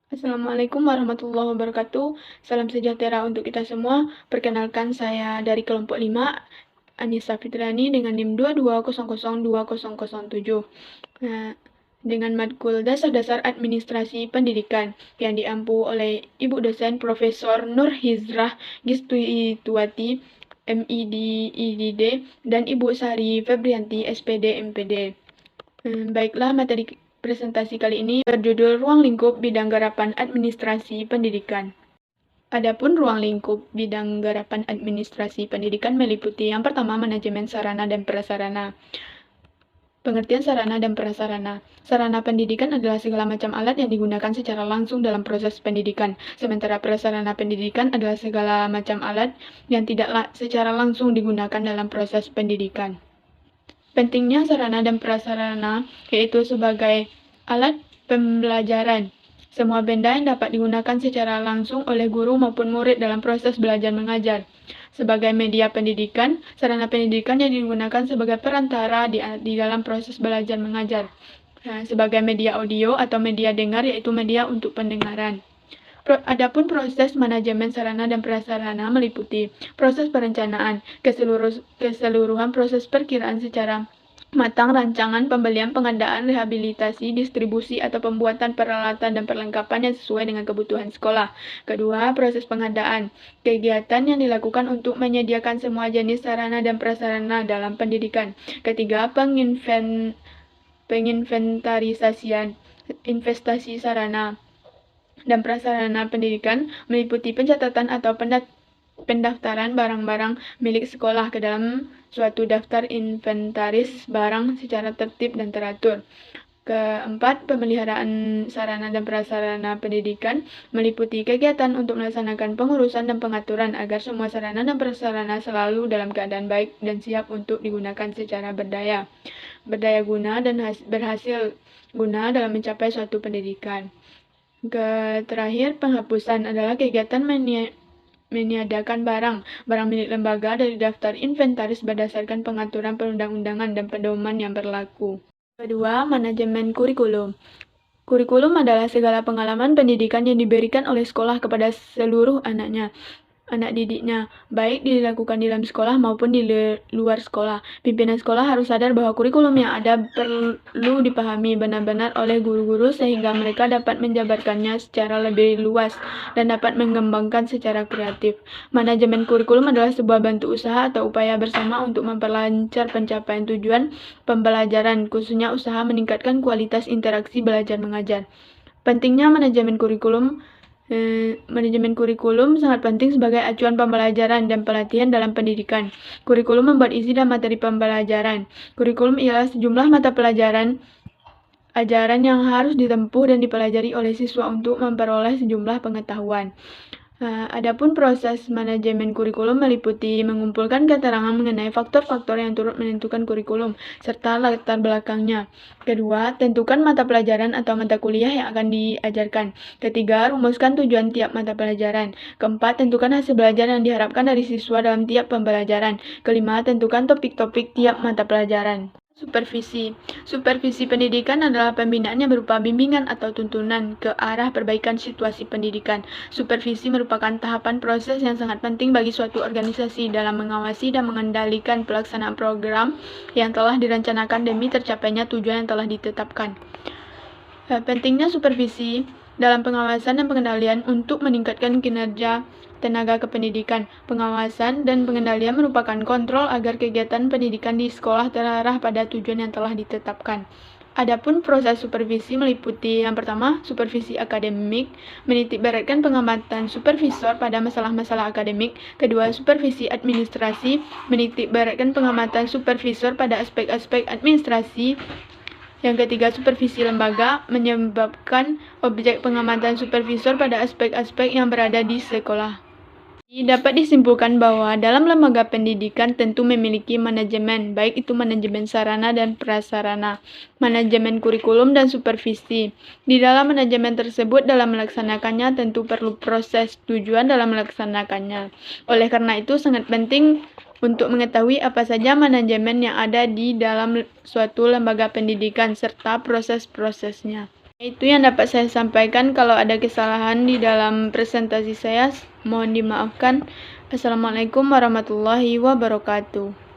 Assalamualaikum warahmatullahi wabarakatuh. Salam sejahtera untuk kita semua. Perkenalkan saya dari kelompok 5, Anissa Fitriani dengan NIM 22002007. Nah, dengan matkul Dasar-Dasar Administrasi Pendidikan yang diampu oleh Ibu dosen Profesor Nur Hizrah Gistuituati, MID, IDD, dan Ibu Sari Febrianti, SPD, MPD. Baiklah, materi presentasi kali ini berjudul Ruang Lingkup Bidang Garapan Administrasi Pendidikan. Adapun ruang lingkup bidang garapan administrasi pendidikan meliputi yang pertama manajemen sarana dan prasarana. Pengertian sarana dan prasarana. Sarana pendidikan adalah segala macam alat yang digunakan secara langsung dalam proses pendidikan, sementara prasarana pendidikan adalah segala macam alat yang tidak secara langsung digunakan dalam proses pendidikan. Pentingnya sarana dan prasarana yaitu sebagai alat pembelajaran. Semua benda yang dapat digunakan secara langsung oleh guru maupun murid dalam proses belajar mengajar. Sebagai media pendidikan, sarana pendidikan yang digunakan sebagai perantara di dalam proses belajar mengajar. Sebagai media audio atau media dengar yaitu media untuk pendengaran. Adapun proses manajemen sarana dan prasarana meliputi proses perencanaan, keseluruhan proses perkiraan secara matang rancangan pembelian, pengadaan, rehabilitasi, distribusi, atau pembuatan peralatan dan perlengkapan yang sesuai dengan kebutuhan sekolah. Kedua, proses pengadaan, kegiatan yang dilakukan untuk menyediakan semua jenis sarana dan prasarana dalam pendidikan. Ketiga, penginventarisasian investasi sarana dan prasarana pendidikan meliputi pencatatan atau pendaftaran barang-barang milik sekolah ke dalam suatu daftar inventaris barang secara tertib dan teratur. Keempat, pemeliharaan sarana dan prasarana pendidikan meliputi kegiatan untuk melaksanakan pengurusan dan pengaturan agar semua sarana dan prasarana selalu dalam keadaan baik dan siap untuk digunakan secara berdaya guna dan berhasil guna dalam mencapai suatu pendidikan. Terakhir, penghapusan adalah kegiatan meniadakan barang milik lembaga dari daftar inventaris berdasarkan pengaturan perundang-undangan dan pedoman yang berlaku. Kedua, manajemen kurikulum. Kurikulum adalah segala pengalaman pendidikan yang diberikan oleh sekolah kepada seluruh anak didiknya, baik dilakukan di dalam sekolah maupun di luar sekolah. Pimpinan sekolah harus sadar bahwa kurikulum yang ada perlu dipahami benar-benar oleh guru-guru sehingga mereka dapat menjabarkannya secara lebih luas dan dapat mengembangkan secara kreatif. Manajemen kurikulum adalah sebuah bentuk usaha atau upaya bersama untuk memperlancar pencapaian tujuan pembelajaran, khususnya usaha meningkatkan kualitas interaksi belajar mengajar. Pentingnya manajemen kurikulum sangat penting sebagai acuan pembelajaran dan pelatihan dalam pendidikan. Kurikulum membuat isi dan materi pembelajaran. Kurikulum ialah sejumlah mata pelajaran ajaran yang harus ditempuh dan dipelajari oleh siswa untuk memperoleh sejumlah pengetahuan. Adapun proses manajemen kurikulum meliputi mengumpulkan keterangan mengenai faktor-faktor yang turut menentukan kurikulum serta latar belakangnya. Kedua, tentukan mata pelajaran atau mata kuliah yang akan diajarkan. Ketiga, rumuskan tujuan tiap mata pelajaran. Keempat, tentukan hasil belajar yang diharapkan dari siswa dalam tiap pembelajaran. Kelima, tentukan topik-topik tiap mata pelajaran. Supervisi pendidikan adalah pembinaan yang berupa bimbingan atau tuntunan ke arah perbaikan situasi pendidikan. Supervisi merupakan tahapan proses yang sangat penting bagi suatu organisasi dalam mengawasi dan mengendalikan pelaksanaan program yang telah direncanakan demi tercapainya tujuan yang telah ditetapkan. Pentingnya supervisi dalam pengawasan dan pengendalian untuk meningkatkan kinerja tenaga kependidikan. Pengawasan dan pengendalian merupakan kontrol agar kegiatan pendidikan di sekolah terarah pada tujuan yang telah ditetapkan. Adapun proses supervisi meliputi yang pertama, supervisi akademik, menitik beratkan pengamatan supervisor pada masalah-masalah akademik. Kedua, supervisi administrasi, menitik beratkan pengamatan supervisor pada aspek-aspek administrasi. Yang ketiga, supervisi lembaga, menyebabkan objek pengamatan supervisor pada aspek-aspek yang berada di sekolah. Dapat disimpulkan bahwa dalam lembaga pendidikan tentu memiliki manajemen, baik itu manajemen sarana dan prasarana, manajemen kurikulum dan supervisi. Di dalam manajemen tersebut dalam melaksanakannya tentu perlu proses tujuan dalam melaksanakannya. Oleh karena itu sangat penting untuk mengetahui apa saja manajemen yang ada di dalam suatu lembaga pendidikan serta proses-prosesnya. Itu yang dapat saya sampaikan. Kalau ada kesalahan di dalam presentasi saya, mohon dimaafkan. Assalamualaikum warahmatullahi wabarakatuh.